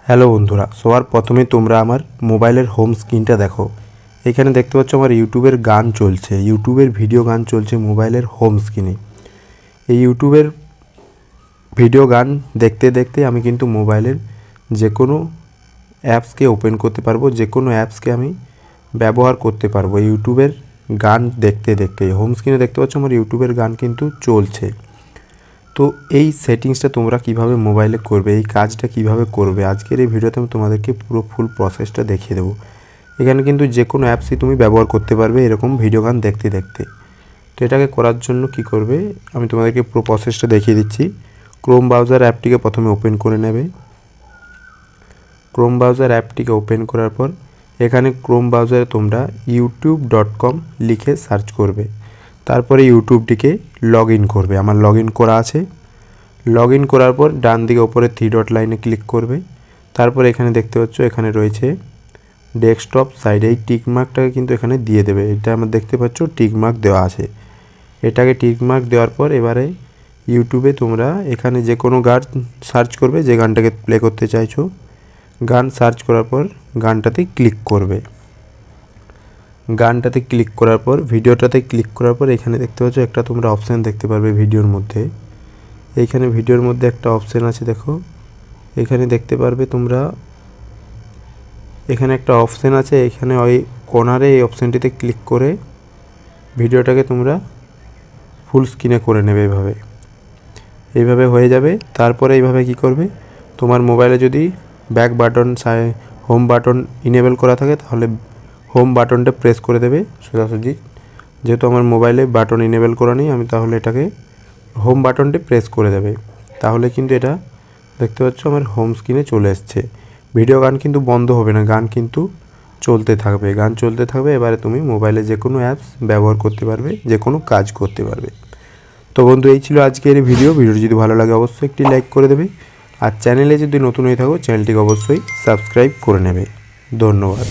Hello বন্ধুরা, সবার প্রথমে তোমরা আমার মোবাইলের হোম স্ক্রিনটা দেখো। এখানে দেখতে পাচ্ছ আমার ইউটিউবের গান চলছে, ইউটিউবের ভিডিও গান চলছে মোবাইলের হোম স্ক্রিনে। এই ইউটিউবের ভিডিও গান দেখতে দেখতে আমি কিন্তু মোবাইলের যে কোনো অ্যাপসকে ওপেন করতে পারবো, যে কোনো অ্যাপসকে আমি ব্যবহার করতে পারবো ইউটিউবের গান দেখতে দেখতে। হোম স্ক্রিনে দেখতে পাচ্ছ আমার ইউটিউবের গান কিন্তু চলছে। তো এই সেটিংসটা তোমরা কিভাবে মোবাইলে করবে, এই কাজটা কিভাবে করবে, আজকের এই ভিডিওতে আমি তোমাদেরকে পুরো ফুল প্রসেসটা দেখিয়ে দেবো। এখানে কিন্তু যে কোনো অ্যাপসই তুমি ব্যবহার করতে পারবে এরকম ভিডিও গান দেখতে দেখতে। তো এটাকে করার জন্য কি করবে আমি তোমাদেরকে পুরো প্রসেসটা দেখিয়ে দিচ্ছি। ক্রোম ব্রাউজার অ্যাপটিকে প্রথমে ওপেন করে নেবে। ক্রোম ব্রাউজার অ্যাপটিকে ওপেন করার পর এখানে ক্রোম ব্রাউজারে তোমরা youtube.com লিখে সার্চ করবে। তারপরে ইউটিউবটিকে লগ ইন করবে। আমার লগ ইন করা আছে। লগ ইন করার পর ডান দিকে ওপরে 3 ডট লাইনে ক্লিক করবে। তারপর এখানে দেখতে পাচ্ছ এখানে রয়েছে ডেস্কটপ সাইডে, এই টিক মার্কটাকে কিন্তু এখানে দিয়ে দেবে। এটা আমরা দেখতে পাচ্ছ টিক মার্ক দেওয়া আছে। এটাকে টিক মার্ক দেওয়ার পর এবারে ইউটিউবে তোমরা এখানে যে কোনো গান সার্চ করবে, যে গানটাকে প্লে করতে চাইছো। গান সার্চ করার পর গানটাতে ক্লিক করবে। গানটাতে ক্লিক করার পর ভিডিওটাতে ক্লিক করার পর এখানে দেখতে পাচ্ছ একটা তোমরা অপশান দেখতে পারবে ভিডিওর মধ্যে। এইখানে ভিডিওর মধ্যে একটা অপশান আছে, দেখো এখানে দেখতে পারবে তোমরা। এখানে একটা অপশান আছে, এখানে ওই কর্নারে এই অপশানটিতে ক্লিক করে ভিডিওটাকে তোমরা ফুল স্ক্রিনে করে নেবে। এইভাবে হয়ে যাবে। তারপরে এইভাবে কি করবে, তোমার মোবাইলে যদি back button home button enable করা থাকে তাহলে হোম বাটনটা প্রেস করে দেবে সোজাসুজি। যেহেতু আমার মোবাইলে বাটন ইনেবল করা নেই, আমি তাহলে এটাকে হোম বাটনটি প্রেস করে দেবে। তাহলে কিন্তু এটা দেখতে পাচ্ছ আমার হোম স্ক্রিনে চলে এসছে। ভিডিও গান কিন্তু বন্ধ হবে না, গান কিন্তু চলতে থাকবে, গান চলতে থাকবে। এবারে তুমি মোবাইলে যে কোনো অ্যাপস ব্যবহার করতে পারবে, যে কোনো কাজ করতে পারবে। তো বন্ধু, এই ছিল আজকের ভিডিওটি যদি ভালো লাগে অবশ্যই একটি লাইক করে দেবে। আর চ্যানেলে যদি নতুন হয়ে থাকো চ্যানেলটিকে অবশ্যই সাবস্ক্রাইব করে নেবে। ধন্যবাদ।